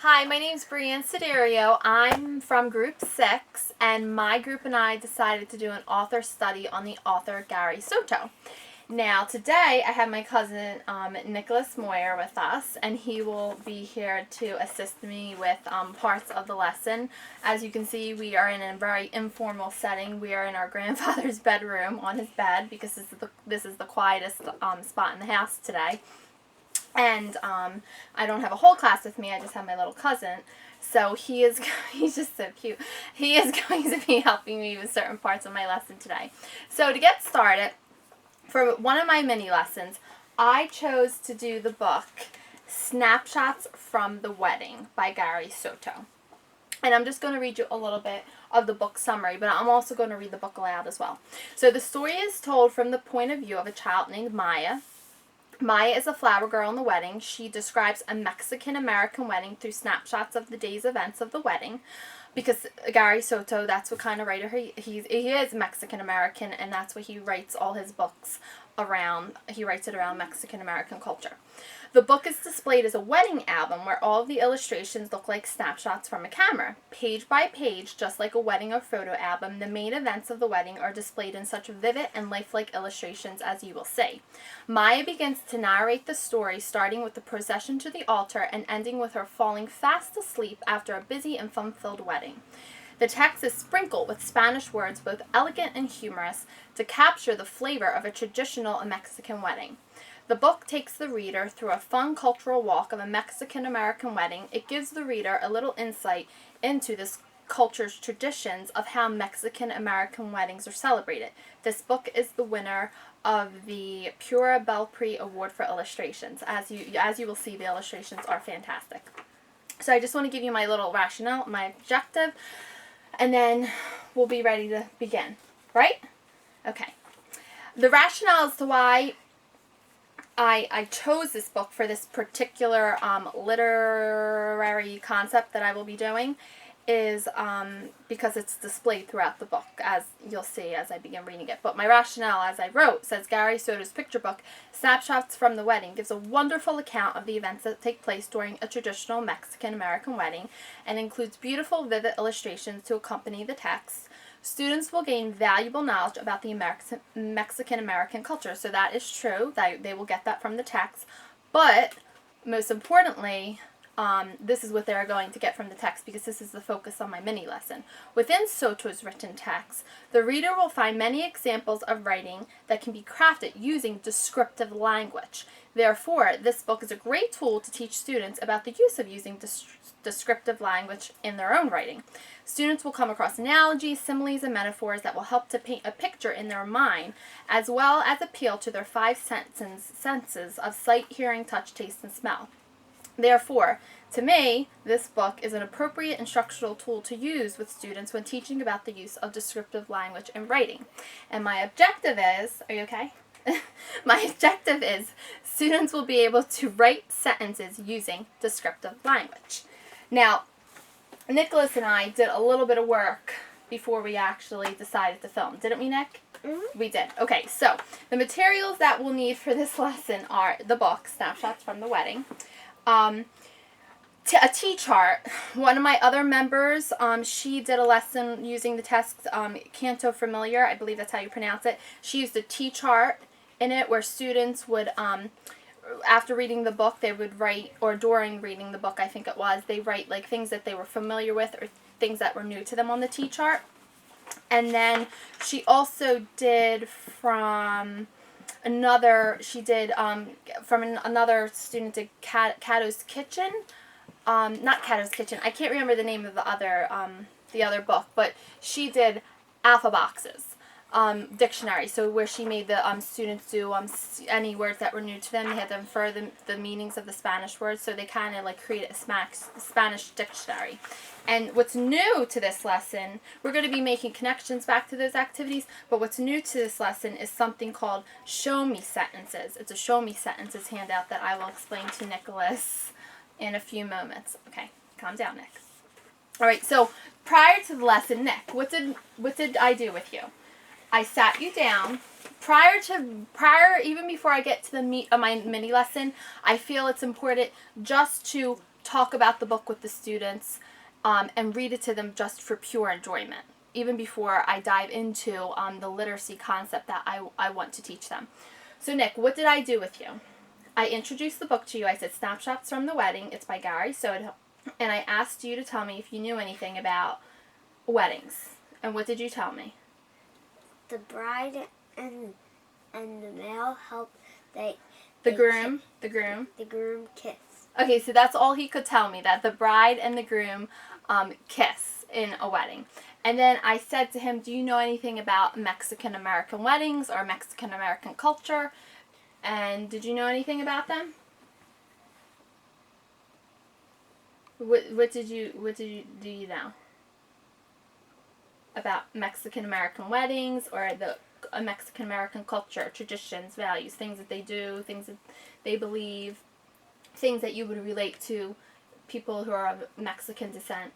Hi, my name's Brianne Siderio. I'm from Group 6, and my group and I decided to do an author study on the author Gary Soto. Now, today I have my cousin Nicholas Moyer with us, and he will be here to assist me with parts of the lesson. As you can see, we are in a very informal setting. We are in our grandfather's bedroom on his bed because this is the quietest spot in the house today. And I don't have a whole class with me. I just have my little cousin. So he's just so cute. He is going to be helping me with certain parts of my lesson today. So to get started, for one of my mini lessons, I chose to do the book Snapshots from the Wedding by Gary Soto. And I'm just going to read you a little bit of the book summary, but I'm also going to read the book aloud as well. So the story is told from the point of view of a child named Maya. Maya is a flower girl in the wedding. She describes a Mexican-American wedding through snapshots of the day's events of the wedding. Because Gary Soto, that's what kind of writer he is Mexican-American, and that's what he writes all his books around. He writes it around Mexican-American culture. The book is displayed as a wedding album where all of the illustrations look like snapshots from a camera. Page by page, just like a wedding or photo album, the main events of the wedding are displayed in such vivid and lifelike illustrations as you will see. Maya begins to narrate the story, starting with the procession to the altar and ending with her falling fast asleep after a busy and fun-filled wedding. The text is sprinkled with Spanish words, both elegant and humorous, to capture the flavor of a traditional Mexican wedding. The book takes the reader through a fun cultural walk of a Mexican-American wedding. It gives the reader a little insight into this culture's traditions of how Mexican-American weddings are celebrated. This book is the winner of the Pura Belprix Award for Illustrations. As you will see, the illustrations are fantastic. So I just want to give you my little rationale, my objective, and then we'll be ready to begin. Right? Okay. The rationale as to why I chose this book for this particular literary concept that I will be doing is because it's displayed throughout the book, as you'll see as I begin reading it. But my rationale, as I wrote, says Gary Soto's picture book, Snapshots from the Wedding, gives a wonderful account of the events that take place during a traditional Mexican-American wedding and includes beautiful, vivid illustrations to accompany the text. Students will gain valuable knowledge about the Mexican-American culture. So that is true. They will get that from the text. But most importantly, this is what they're going to get from the text because this is the focus on my mini lesson. Within Soto's written text, the reader will find many examples of writing that can be crafted using descriptive language. Therefore, this book is a great tool to teach students about the use of using descriptive language in their own writing. Students will come across analogies, similes, and metaphors that will help to paint a picture in their mind, as well as appeal to their five senses of sight, hearing, touch, taste, and smell. Therefore, to me, this book is an appropriate instructional tool to use with students when teaching about the use of descriptive language in writing. And my objective is, are you okay? My objective is students will be able to write sentences using descriptive language. Now, Nicholas and I did a little bit of work before we actually decided to film. Didn't we, Nick? Mm-hmm. We did. Okay, so the materials that we'll need for this lesson are the book, Snapshots from the Wedding, a T-chart. One of my other members, she did a lesson using the text Canto Familiar. I believe that's how you pronounce it. She used a T-chart in it where students would, after reading the book, they would write, or during reading the book, I think it was, they write like things that they were familiar with or things that were new to them on the T-chart. And then she also did from another student did Cato's Kitchen. Not Cato's Kitchen. I can't remember the name of the other book, but she did alpha boxes. Dictionary, so where she made the students do any words that were new to them. They had to infer the meanings of the Spanish words, so they kind of like created a Spanish dictionary. And what's new to this lesson, we're going to be making connections back to those activities, but what's new to this lesson is something called Show Me Sentences. It's a Show Me Sentences handout that I will explain to Nicholas in a few moments. Okay, calm down, Nick. All right, so prior to the lesson, Nick, what did I do with you? I sat you down. Even before I get to the meat of my mini lesson, I feel it's important just to talk about the book with the students and read it to them just for pure enjoyment, even before I dive into the literacy concept that I want to teach them. So Nick, what did I do with you? I introduced the book to you. I said Snapshots from the Wedding. It's by Gary Soto. And I asked you to tell me if you knew anything about weddings. And what did you tell me? The bride and the male help the groom kiss. Okay, so that's all he could tell me, that the bride and the groom kiss in a wedding. And then I said to him, do you know anything about Mexican American weddings or Mexican American culture? And did you know anything about them? What do you know about Mexican American weddings or the Mexican American culture, traditions, values, things that they do, things that they believe, things that you would relate to people who are of Mexican descent?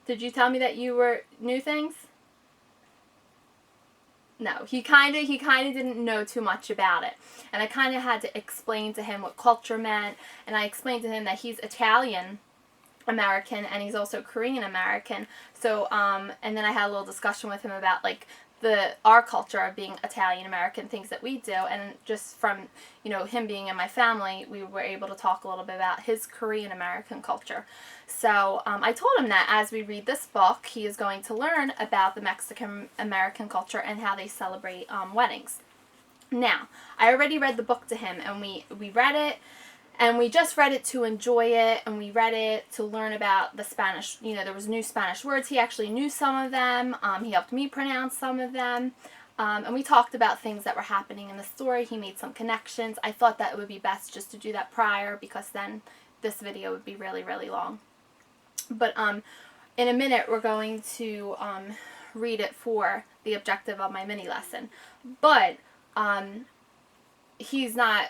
Did you tell me that you knew things? No, he kind of didn't know too much about it. And I kind of had to explain to him what culture meant, and I explained to him that he's Italian American and he's also Korean American. So and then I had a little discussion with him about like our culture of being Italian American, things that we do, and just from, you know, him being in my family, we were able to talk a little bit about his Korean American culture. So I told him that as we read this book, he is going to learn about the Mexican American culture and how they celebrate weddings. Now, I already read the book to him, and we read it, and we just read it to enjoy it, and we read it to learn about the Spanish. You know, there was new Spanish words. He actually knew some of them. He helped me pronounce some of them. And we talked about things that were happening in the story. He made some connections. I thought that it would be best just to do that prior, because then this video would be really, really long. But in a minute, we're going to read it for the objective of my mini lesson. But he's not...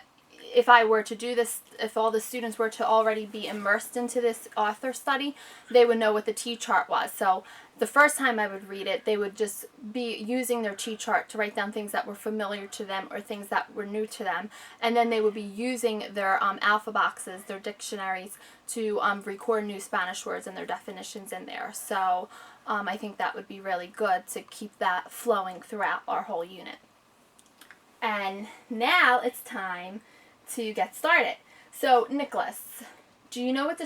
If I were to do this, if all the students were to already be immersed into this author study, they would know what the T-chart was. So the first time I would read it, they would just be using their T-chart to write down things that were familiar to them or things that were new to them. And then they would be using their alpha boxes, their dictionaries, to record new Spanish words and their definitions in there. So I think that would be really good to keep that flowing throughout our whole unit. And now it's time to get started. So, Nicholas, do you know what